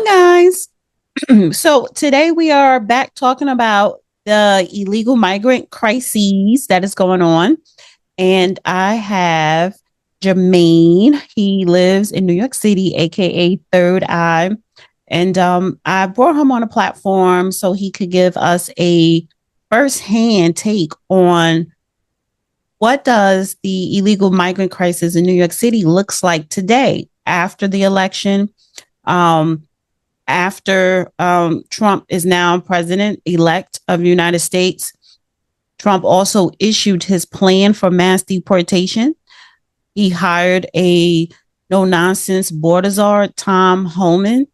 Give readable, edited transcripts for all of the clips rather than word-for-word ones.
Morning, guys. So today we are back talking about the illegal migrant crises that is going on. And I have Jermaine. He lives in New York City, aka Third Eye. And I brought him on a platform so he could give us a firsthand take on what does the illegal migrant crisis in New York City looks like today after the election. Um, after Trump is now president elect of the United States, Trump also issued his plan for mass deportation. He hired a no nonsense border czar, Tom Homan.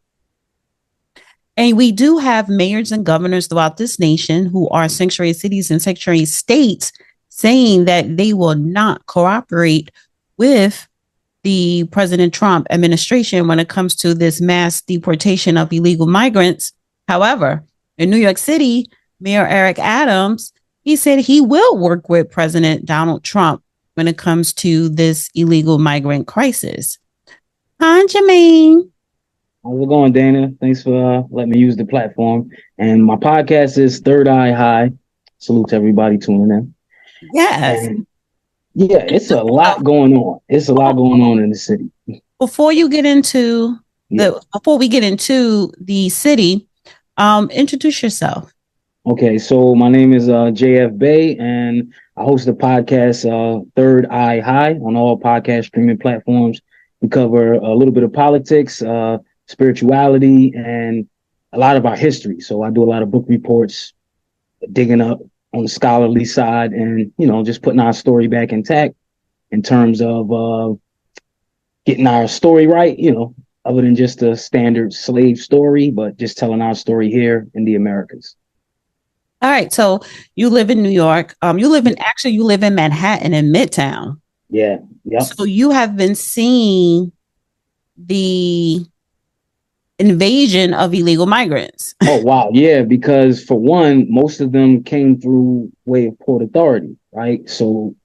And we do have mayors and governors throughout this nation who are sanctuary cities and sanctuary states saying that they will not cooperate with the President Trump administration when it comes to this mass deportation of illegal migrants. However, in New York City, Mayor Eric Adams, he said he will work with President Donald Trump when it comes to this illegal migrant crisis. Hi, Jermaine. How's it going, Dana? Thanks for letting me use the platform. And my podcast is Third Eye High. Salute to everybody tuning in. Yes. And yeah, it's a lot going on. It's a lot going on in the city. Before you get into before we get into the city, introduce yourself. Okay, so my name is JF Bay, and I host the podcast Third Eye High on all podcast streaming platforms. We cover a little bit of politics, spirituality, and a lot of our history. So I do a lot of book reports, digging up on the scholarly side, and just putting our story back intact in terms of getting our story right. Other than just a standard slave story, but just telling our story here in the Americas. All right. So you live in New York. You live in Manhattan in Midtown. Yeah. Yep. So you have been seeing the invasion of illegal migrants. Oh, wow. Yeah, because for one, most of them came through way of Port Authority, right? So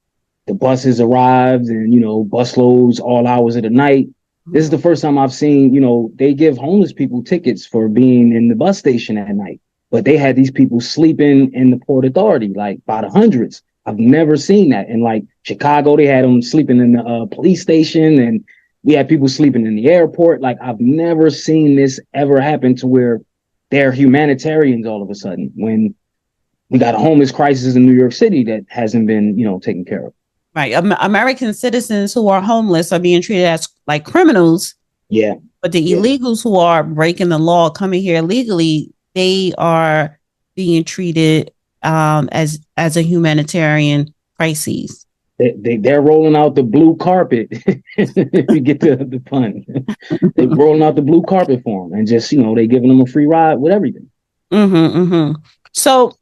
the buses arrived and, bus loads all hours of the night. This is the first time I've seen, they give homeless people tickets for being in the bus station at night, but they had these people sleeping in the Port Authority, like by the hundreds. I've never seen that. In like Chicago, they had them sleeping in the police station, and we had people sleeping in the airport. Like, I've never seen this ever happen to where they're humanitarians all of a sudden when we got a homeless crisis in New York City that hasn't been, taken care of. Right. American citizens who are homeless are being treated as like criminals. Yeah. But the illegals who are breaking the law, coming here illegally, they are being treated as a humanitarian crisis. They're rolling out the blue carpet. If you get the pun, they're rolling out the blue carpet for them, and just they giving them a free ride with everything. Mm-hmm, mm-hmm. So,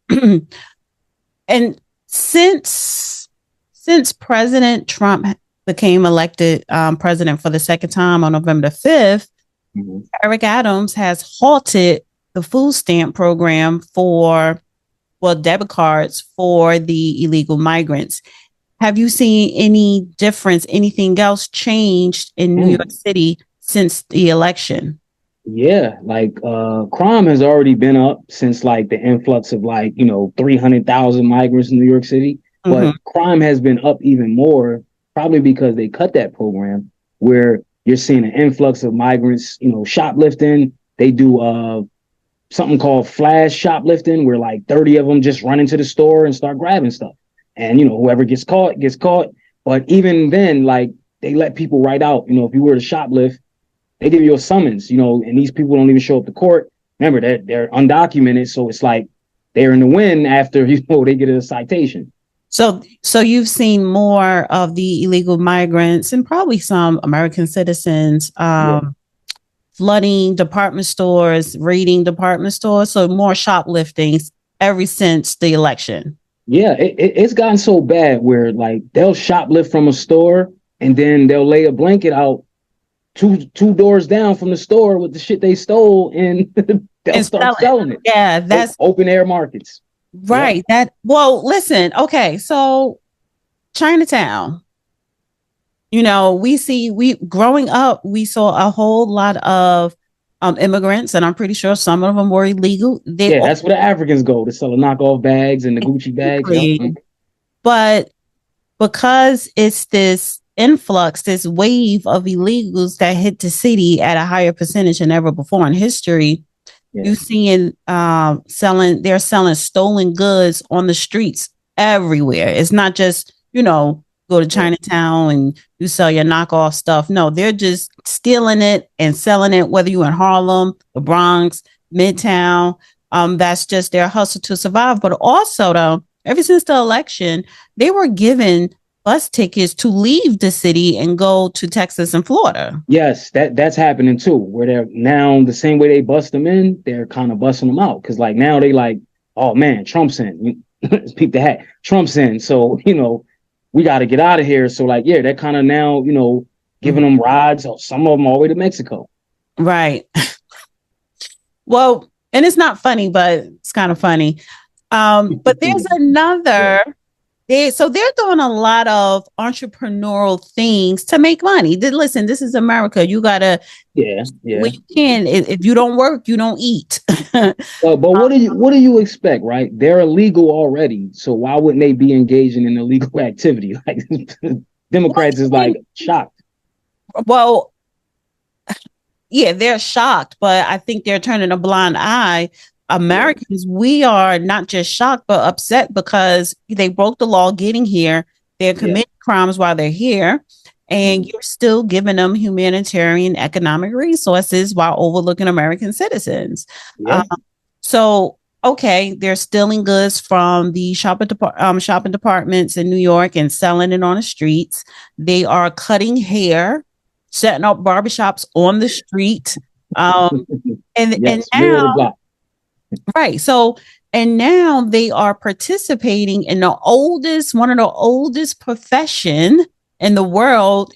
and since President Trump became elected president for the second time on November the 5th, Eric Adams has halted the food stamp program for debit cards for the illegal migrants. Have you seen any difference, anything else changed in New York City since the election? Yeah, like crime has already been up since like the influx of 300,000 migrants in New York City. But crime has been up even more, probably because they cut that program where you're seeing an influx of migrants, shoplifting. They do something called flash shoplifting, where like 30 of them just run into the store and start grabbing stuff. And, whoever gets caught gets caught. But even then, like, they let people right out. If you were to shoplift, they give you a summons, and these people don't even show up to court. Remember that they're undocumented. So it's like they're in the wind after, they get a citation. So you've seen more of the illegal migrants and probably some American citizens flooding department stores, raiding department stores. So more shoplifting ever since the election. Yeah, it's gotten so bad where like they'll shoplift from a store and then they'll lay a blanket out two doors down from the store with the shit they stole, and they'll start selling it. Yeah, that's open air markets. Right. Yeah. Listen, okay, so Chinatown, we growing up, we saw a whole lot of immigrants, and I'm pretty sure some of them were illegal. They Yeah, all that's where the Africans go to sell the knockoff bags and the Gucci bags. Yep. exactly. But because it's this influx, this wave of illegals that hit the city at a higher percentage than ever before in history, Yeah. you seeing they're selling stolen goods on the streets everywhere. It's not just, go to Yeah. Chinatown and you sell your knockoff stuff. No, they're just stealing it and selling it, whether you're in Harlem, the Bronx, Midtown. That's just their hustle to survive. But also, though, ever since the election, they were given bus tickets to leave the city and go to Texas and Florida. Yes, that's happening too. Where they're now the same way they bust them in, they're kind of busting them out because like now they like, oh man, Trump's in. Peep the hat, Trump's in. So we got to get out of here. So like, yeah, they're kind of now giving them rides. Some of them all the way to Mexico. Right. Well, and it's not funny, but it's kind of funny. But there's another. They're doing a lot of entrepreneurial things to make money. Listen, this is America. You gotta. Yeah. We can. If you don't work, you don't eat. But what do you expect, right? They're illegal already, so why wouldn't they be engaging in illegal activity? Like Democrats is like shocked. Well, yeah, they're shocked, but I think they're turning a blind eye. Americans, we are not just shocked, but upset because they broke the law getting here. They're committing crimes while they're here, and you're still giving them humanitarian economic resources while overlooking American citizens. Yeah. So, okay, they're stealing goods from the shopping departments in New York and selling it on the streets. They are cutting hair, setting up barbershops on the street. And now, right. So, and now they are participating in one of the oldest profession in the world,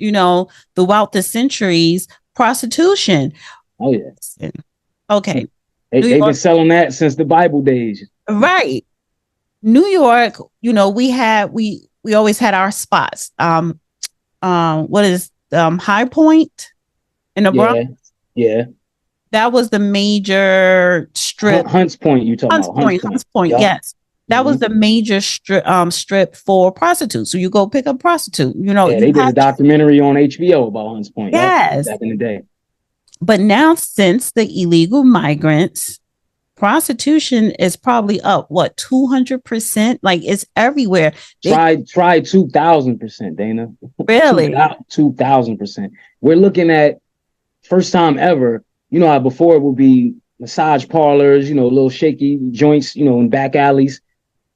throughout the centuries, prostitution. Oh, yes. Okay. They've been selling that since the Bible days. Right. New York, we always had our spots. What is High Point in the Bronx? Yeah. That was the major strip. Hunts Point, you talking about? Hunts Point, yep. Yes. That was the major strip for prostitutes. So you go pick up a prostitute. They did a documentary on HBO about Hunts Point. Yes. Back in the day. But now, since the illegal migrants, prostitution is probably up, 200%? Like, it's everywhere. Try 2,000%, Dana. Really? 2,000%. We're looking at first time ever. You know how before it would be massage parlors, little shaky joints, in back alleys.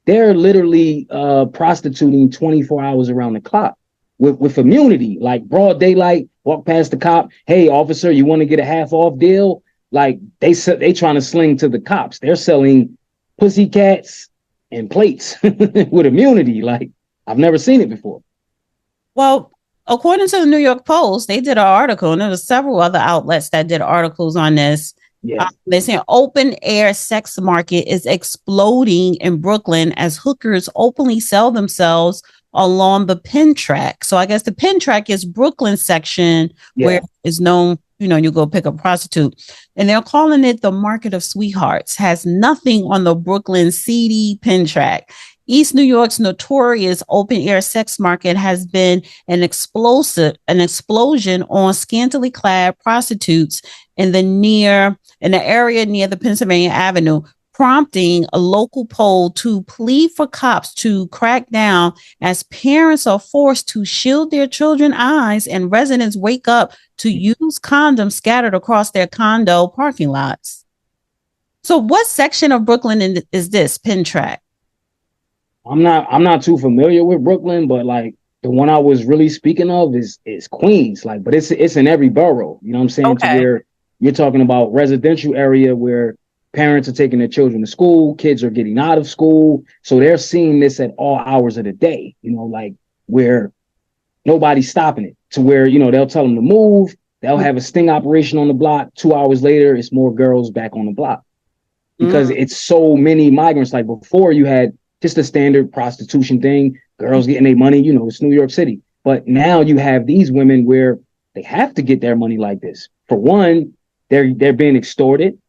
They're literally prostituting 24 hours around the clock with immunity, like broad daylight, walk past the cop. Hey, officer, you want to get a half off deal? Like they trying to sling to the cops. They're selling pussycats and plates with immunity. Like I've never seen it before. Well, according to the New York Post, they did an article, and there was several other outlets that did articles on this. Yeah. They're saying open air sex market is exploding in Brooklyn as hookers openly sell themselves along the Penn track. So I guess the Penn track is Brooklyn section where it's known, you go pick a prostitute, and they're calling it the market of sweethearts. Has nothing on the Brooklyn seedy Penn track. East New York's notorious open air sex market has been an explosion on scantily clad prostitutes in the area near the Pennsylvania Avenue, prompting a local poll to plead for cops to crack down as parents are forced to shield their children's eyes and residents wake up to use condoms scattered across their condo parking lots. So what section of Brooklyn is this Penn track? I'm not too familiar with Brooklyn, but like the one I was really speaking of is Queens. Like, but it's in every borough. You know what I'm saying? Okay. To where you're talking about residential area where parents are taking their children to school, kids are getting out of school. So they're seeing this at all hours of the day, like where nobody's stopping it, to where, they'll tell them to move. They'll have a sting operation on the block. 2 hours later, it's more girls back on the block because it's so many migrants. Like before you had just a standard prostitution thing, girls getting their money, it's New York City. But now you have these women where they have to get their money like this. For one, they're being extorted.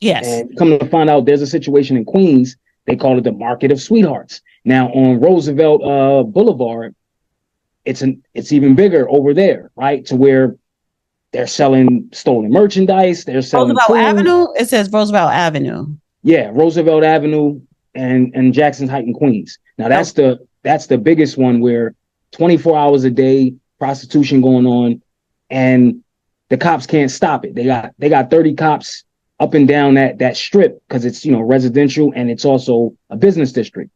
Yes. And come to find out, there's a situation in Queens. They call it the market of sweethearts. Now on Roosevelt Boulevard, it's even bigger over there, right? To where they're selling stolen merchandise, they're selling Roosevelt food. Avenue. It says Roosevelt Avenue. Yeah, Roosevelt Avenue and Jackson's Heights in Queens. Now Oh, that's the biggest one where 24 hours a day prostitution going on, and the cops can't stop it. They got 30 cops up and down that strip because it's residential and it's also a business district.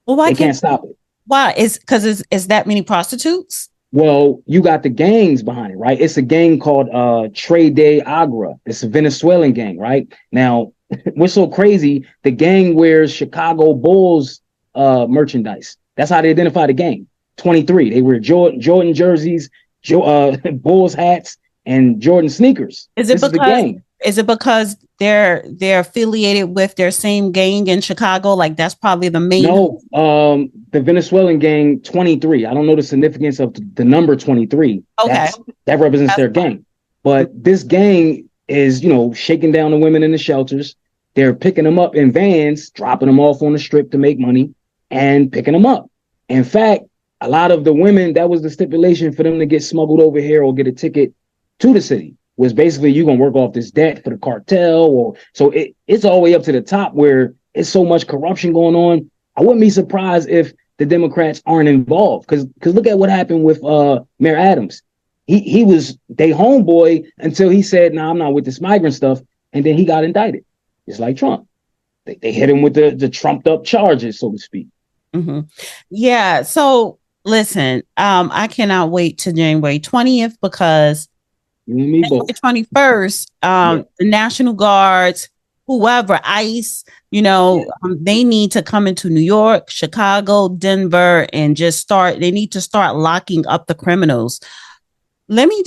well, why They can't? can't stop it. Why? Is because is that many prostitutes? Well, you got the gangs behind it, right? It's a gang called Trade Day Agra. It's a Venezuelan gang, right? Now, what's so crazy, the gang wears Chicago Bulls merchandise. That's how they identify the gang. 23. They wear Jordan jerseys, Bulls hats, and Jordan sneakers. Is it This is the because gang. they're affiliated with their same gang in Chicago? Like that's probably the main. No, the Venezuelan gang 23. I don't know the significance of the number 23. Okay. That represents That's their gang. But this gang is, shaking down the women in the shelters. They're picking them up in vans, dropping them off on the strip to make money, and picking them up. In fact, a lot of the women, that was the stipulation for them to get smuggled over here or get a ticket to the city, was basically you're gonna work off this debt for the cartel, or so it's all the way up to the top where it's so much corruption going on. I wouldn't be surprised if the Democrats aren't involved, because look at what happened with Mayor Adams. He was they homeboy until he said, "No, I'm not with this migrant stuff," and then he got indicted. It's like Trump. They hit him with the trumped up charges, so to speak. Mm-hmm. Yeah. So listen, I cannot wait to January 20th because You and me January both. 21st, Yeah. the National Guards, whoever, ICE, they need to come into New York, Chicago, Denver, and they need to start locking up the criminals. Let me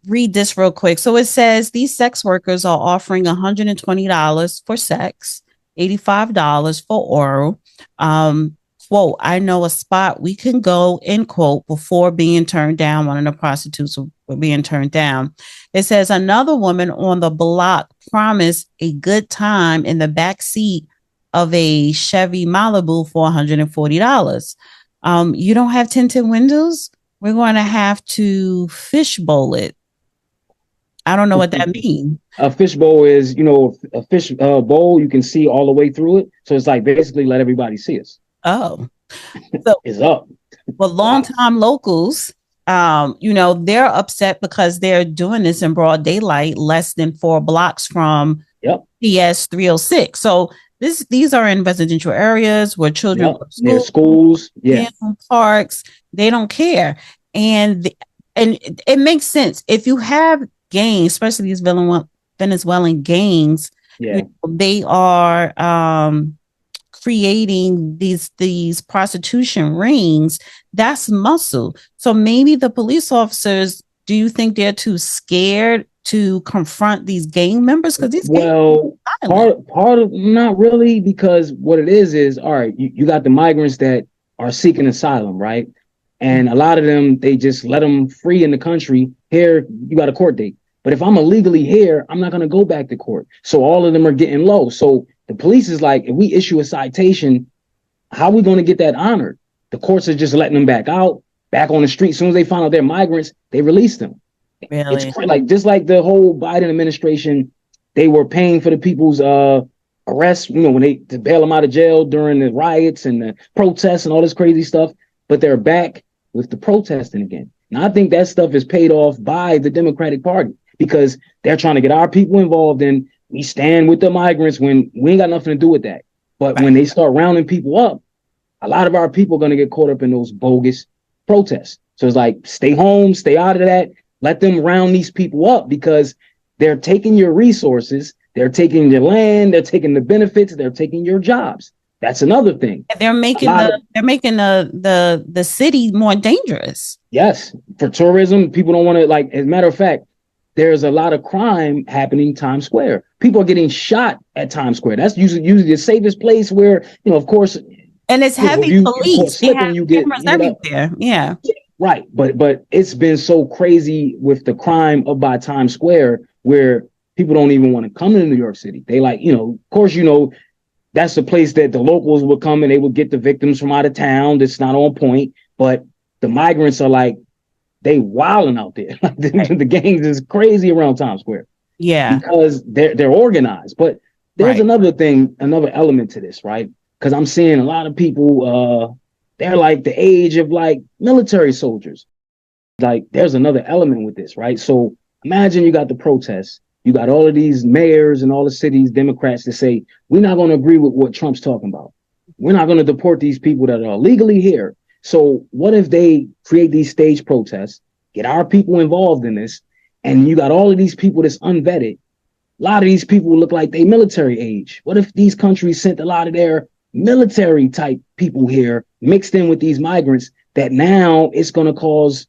read this real quick. So it says these sex workers are offering $120 for sex, $85 for oral. Quote, I know a spot we can go, end quote, before being turned down. One of the prostitutes were being turned down. It says another woman on the block promised a good time in the back seat of a Chevy Malibu for $140. You don't have tinted windows? We're going to have to fishbowl it. I don't know what that means. A fishbowl is, a fish bowl. You can see all the way through it. So it's like basically let everybody see us. Oh, so It's up. well, longtime locals, they're upset because they're doing this in broad daylight, less than 4 blocks from Yep. PS 306. So these are in residential areas where children Yep. go to Near schools. Yeah. parks. They don't care, and it makes sense if you have gangs, especially these Venezuelan gangs. Yeah. They are creating these prostitution rings. That's muscle. So maybe the police officers, do you think they're too scared to confront these gang members? Because these part of not really, because what it is all right, you got the migrants that are seeking asylum, right? And a lot of them, they just let them free in the country. Here, you got a court date. But if I'm illegally here, I'm not going to go back to court. So all of them are getting low. So the police is like, if we issue a citation, how are we going to get that honored? The courts are just letting them back out, back on the street. As soon as they find out they're migrants, they release them. Really? It's like just like the whole Biden administration, they were paying for the people's arrests, when they to bail them out of jail during the riots and the protests and all this crazy stuff. But they're back with the protesting again. Now I think that stuff is paid off by the Democratic Party because they're trying to get our people involved in. We stand with the migrants when we ain't got nothing to do with that. But when they start rounding people up, a lot of our people are going to get caught up in those bogus protests. So it's like, stay home, stay out of that. Let them round these people up because they're taking your resources. They're taking your land. They're taking the benefits. They're taking your jobs. That's another thing. They're making the city more dangerous. Yes. For tourism, people don't want to, like, as a matter of fact, there's a lot of crime happening in Times Square. People are getting shot at Times Square. That's usually the safest place where, of course. And it's heavy police. Slipping, you get cameras everywhere. Yeah. Right, but it's been so crazy with the crime up by Times Square where people don't even want to come to New York City. They like, of course, that's the place that the locals would come and they would get the victims from out of town that's not on point. But the migrants are like, they wilding out there. Right. The gangs is crazy around Times Square Yeah. because they're organized. But there's Right. another thing, another element to this, right? Because I'm seeing a lot of people, they're like the age of like military soldiers. Like there's another element with this, right? So imagine you got the protests, you got all of these mayors and all the cities, Democrats that say, we're not going to agree with what Trump's talking about. We're not going to deport these people that are legally here. So what if they create these stage protests, get our people involved in this, and you got all of these people that's unvetted? A lot of these people look like they military age. What if these countries sent a lot of their military type people here mixed in with these migrants that now it's going to cause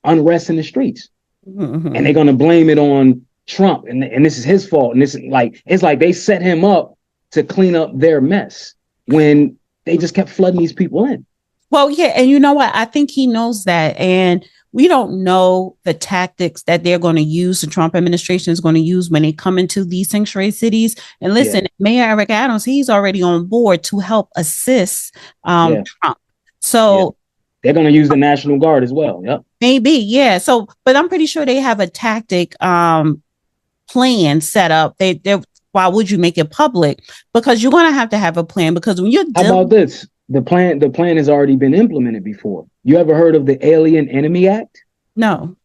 unrest in the streets, Mm-hmm. and they're gonna blame it on Trump, and this is his fault, and this is like it's like they set him up to clean up their mess when they just kept flooding these people in. Well, yeah, and you know what? I think he knows that, and we don't know the tactics that they're going to use. The Trump administration is going to use when they come into these sanctuary cities. And Yeah, listen, Mayor Eric Adams, he's already on board to help assist yeah, Trump. yeah. So They're gonna use the National Guard as well. Yep. maybe, yeah. So, but I'm pretty sure they have a tactic plan set up. They why would you make it public? Because you're going to have a plan. Because when you're How about this? The plan has already been implemented before. You ever heard of the Alien Enemy Act? no.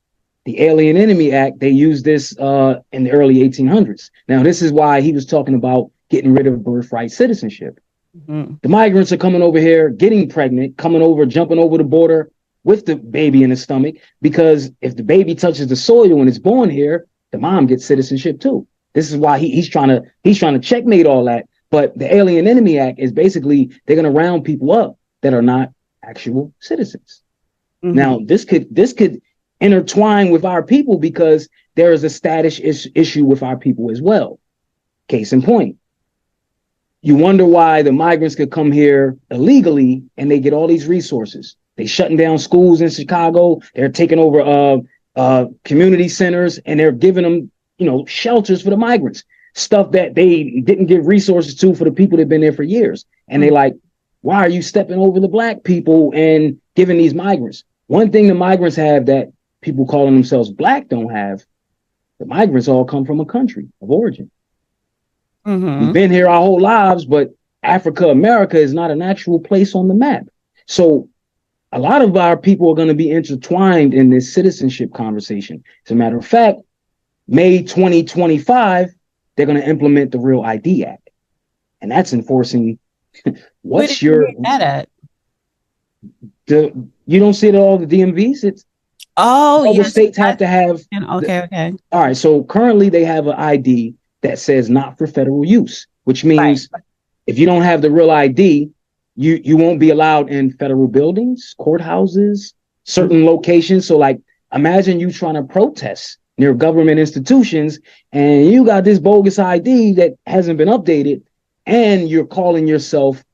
The Alien Enemy Act, they used this in the early 1800s. Now, this is why he was talking about getting rid of birthright citizenship. Mm-hmm. The migrants are coming over here, getting pregnant, coming over, jumping over the border with the baby in the stomach, because if the baby touches the soil when it's born here, the mom gets citizenship too. This is why he's trying to checkmate all that. But the Alien Enemy Act is basically they're going to round people up that are not actual citizens. Mm-hmm. Now, this could intertwine with our people because there is a status issue with our people as well. Case in point, you wonder why the migrants could come here illegally and they get all these resources. They shutting down schools in Chicago. They're taking over community centers, and they're giving them, shelters for the migrants. Stuff that they didn't give resources to for the people that've been there for years. And they like, why are you stepping over the black people and giving these migrants? One thing the migrants have that people calling themselves black don't have, the migrants all come from a country of origin. Mm-hmm. We've been here our whole lives, but Africa, America is not an actual place on the map. So a lot of our people are going to be intertwined in this citizenship conversation. As a matter of fact, May 2025, they're going to implement the Real ID Act. And that's enforcing what's your that at? You don't see it at all the DMVs. It's Oh, all the yes. states have to have. Okay. All right. So currently they have an ID that says not for federal use, which means Right. if you don't have the real ID, you won't be allowed in federal buildings, courthouses, certain locations. So like imagine you trying to protest near government institutions and you got this bogus ID that hasn't been updated and you're calling yourself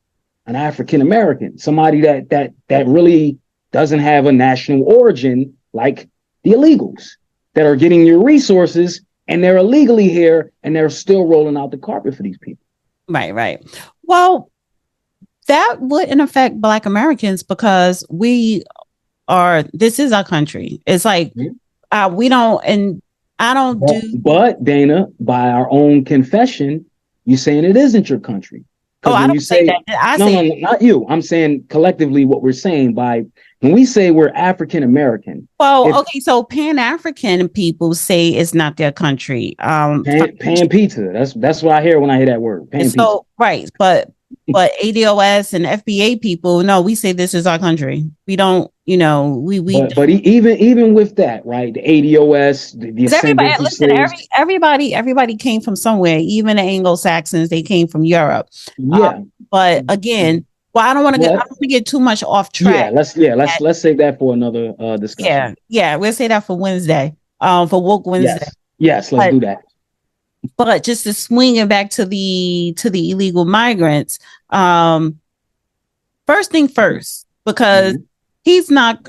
an African American, somebody that really doesn't have a national origin like the illegals that are getting your resources and they're illegally here and they're still rolling out the carpet for these people. Right. Well, that wouldn't affect Black Americans because this is our country. It's like, we don't, and I don't do. But Dana, by our own confession, you saying it isn't your country. Oh, I when don't you say that. no, not you. I'm saying collectively what we're saying by when we say we're African American. Well, okay, so Pan African people say it's not their country. Pan pizza. That's what I hear when I hear that word. Pan pizza. So right, but ADOS and FBA people, no, we say this is our country. We don't, But even with that, right? The ADOS, the everybody came from somewhere. Even the Anglo Saxons, they came from Europe. Yeah. But again, well, I don't want to get too much off track. Let's save that for another discussion. Yeah, we'll say that for Wednesday. For Woke Wednesday. Yes, let's do that. But just to swing it back to the illegal migrants, first thing first, because he's not,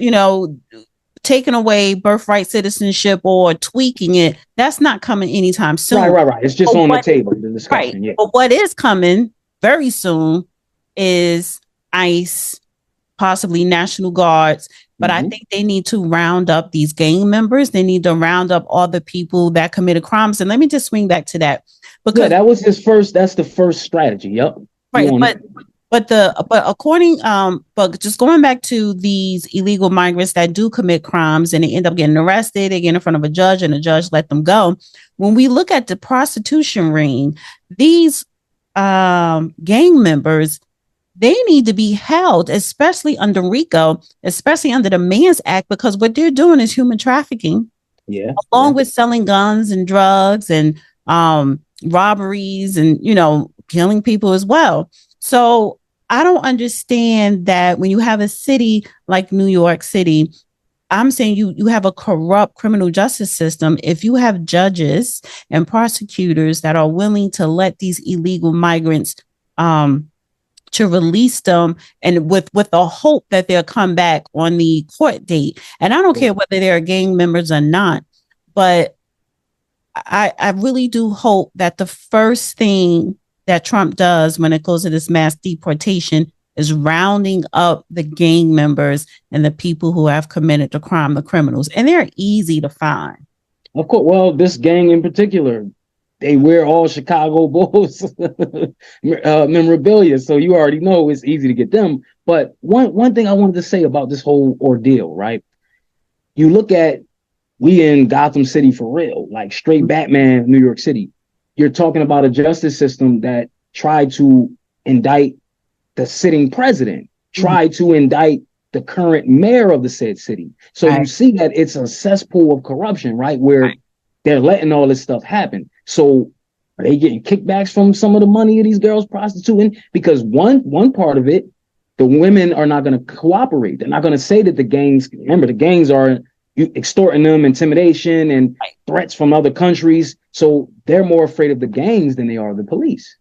taking away birthright citizenship or tweaking it. That's not coming anytime Right, soon. right, right. It's just But on the what table, the right. discussion. Yeah. But what is coming very soon is ICE, possibly National Guards. But I Mm-hmm. think they need to round up these gang members. They need to round up all the people that committed crimes. And let me just swing back to that Yeah, because that was his first. That's the first strategy. Yep. You right, on it? but according but just going back to these illegal migrants that do commit crimes and they end up getting arrested, they get in front of a judge and the judge let them go. When we look at the prostitution ring, these gang members, they need to be held, especially under RICO, especially under the Man's Act, because what they're doing is human trafficking, Yeah, along yeah. with selling guns and drugs and robberies and killing people as well. So I don't understand that when you have a city like New York City, I'm saying you have a corrupt criminal justice system. If you have judges and prosecutors that are willing to let these illegal migrants to release them and with the hope that they'll come back on the court date. And I don't care whether they're gang members or not, but I really do hope that the first thing that Trump does when it goes to this mass deportation is rounding up the gang members and the people who have committed the crime, the criminals. And they're easy to find. Of course. Well, this gang in particular, they wear all Chicago Bulls memorabilia, so you already know it's easy to get them. But one thing I wanted to say about this whole ordeal, right? You look at we in Gotham City for real, like straight Batman, New York City. You're talking about a justice system that tried to indict the sitting president, tried to indict the current mayor of the said city. So you see that it's a cesspool of corruption, right? Where they're letting all this stuff happen. So are they getting kickbacks from some of the money of these girls prostituting? Because one part of it, the women are not going to cooperate. They're not going to say that the gangs, remember, the gangs are extorting them, intimidation and threats from other countries. So they're more afraid of the gangs than they are of the police.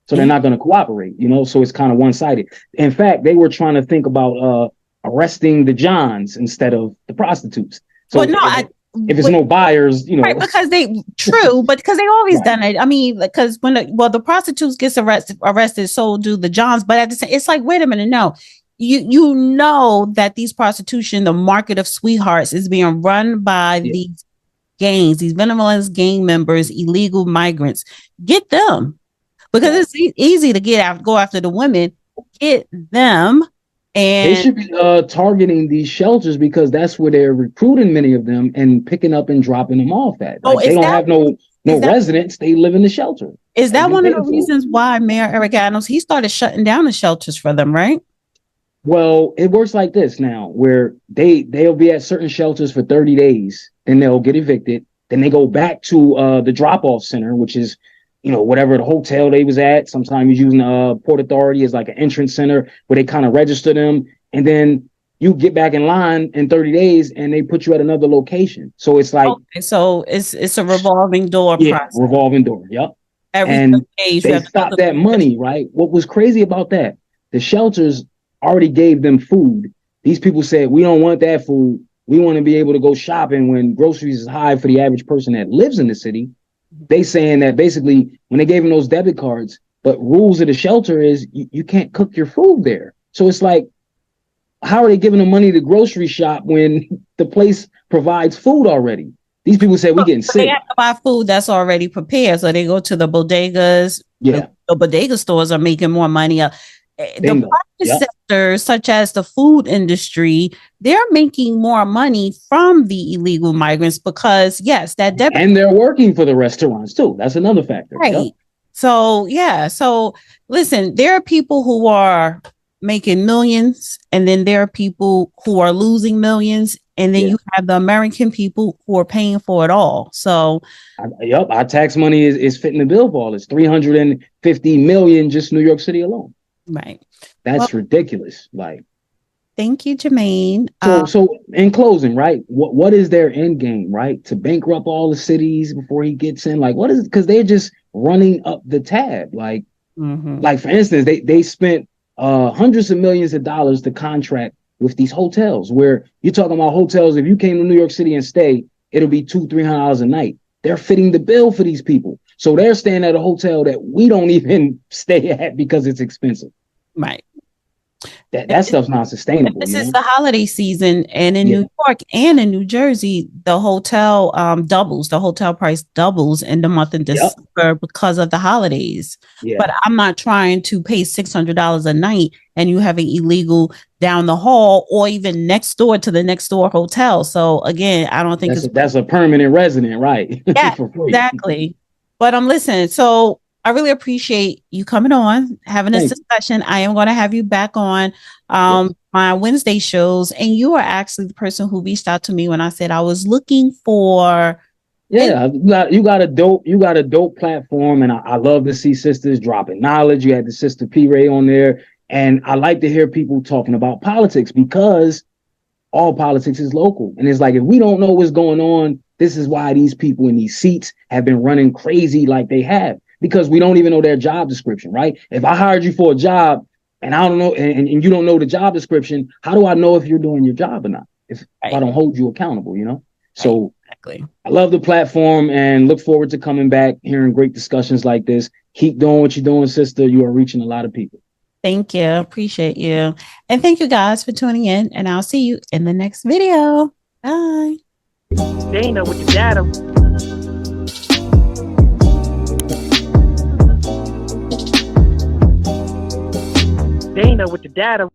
So they're not going to cooperate, so it's kind of one-sided. In fact, they were trying to think about arresting the Johns instead of the prostitutes. So well, no, if it's no buyers, right, because but because they always done it. I mean, because when the prostitutes gets arrested, so do the Johns. But at the same, it's like, wait a minute, no, you know that these prostitution, the market of sweethearts, is being run by these gangs, these benevolent gang members, illegal migrants. Get them, because it's easy to go after the women. Get them. And they should be targeting these shelters because that's where they're recruiting many of them and picking up and dropping them off at. Like they don't have no residents; they live in the shelter. Is that one of the reasons why Mayor Eric Adams he started shutting down the shelters for them? Right. Well, it works like this now, where they'll be at certain shelters for 30 days, then they'll get evicted, then they go back to the drop-off center, which is whatever the hotel they was at. Sometimes using Port Authority as like an entrance center where they kind of register them. And then you get back in line in 30 days and they put you at another location. So it's like, so it's a revolving door process. Revolving door. Yep. And they stopped that money, right? What was crazy about that? The shelters already gave them food. These people said, we don't want that food. We want to be able to go shopping when groceries is high for the average person that lives in the city. They saying that basically when they gave them those debit cards, but rules of the shelter is you can't cook your food there. So it's like, how are they giving them money to grocery shop when the place provides food already? These people say we're getting sick. They have to buy food that's already prepared. So they go to the bodegas. Yeah. The bodega stores are making more money. The private sector, such as the food industry, they're making more money from the illegal migrants because, yes, that debit. And they're working for the restaurants, too. That's another factor. Right. Yep. So, yeah. So, listen, there are people who are making millions, and then there are people who are losing millions. And then you have the American people who are paying for it all. So, our tax money is fitting the bill for all this. 350 million just New York City alone. Right. That's ridiculous. Like, thank you, Jermaine. So in closing, right? What is their end game, right? To bankrupt all the cities before he gets in? Like, what is it? Because they're just running up the tab. Like for instance, they spent hundreds of millions of dollars to contract with these hotels where you're talking about hotels. If you came to New York City and stay, it'll be $200-300 a night. They're fitting the bill for these people. So they're staying at a hotel that we don't even stay at because it's expensive. Right. That stuff's not sustainable. This is the holiday season, and in New York and in New Jersey, the hotel doubles. The hotel price doubles in the month of December because of the holidays. But I'm not trying to pay $600 a night, and you have an illegal down the hall or even next door to the next door hotel. So again, I don't think that's a permanent resident, right? Yeah, exactly. But I'm listening. So I really appreciate you coming on, having this discussion. I am going to have you back on my Wednesday shows. And you are actually the person who reached out to me when I said I was looking for. Yeah, you got a dope platform. And I love to see sisters dropping knowledge. You had the Sister P. Ray on there. And I like to hear people talking about politics because all politics is local. And it's like, if we don't know what's going on, this is why these people in these seats have been running crazy like they have. Because we don't even know their job description, right? If I hired you for a job and I don't know, and you don't know the job description, how do I know if you're doing your job or not? If I don't hold you accountable, you know? So I love the platform and look forward to coming back, hearing great discussions like this. Keep doing what you're doing, sister. You are reaching a lot of people. Thank you. Appreciate you. And thank you guys for tuning in. And I'll see you in the next video. Bye. Dana with the data. Dana with the data.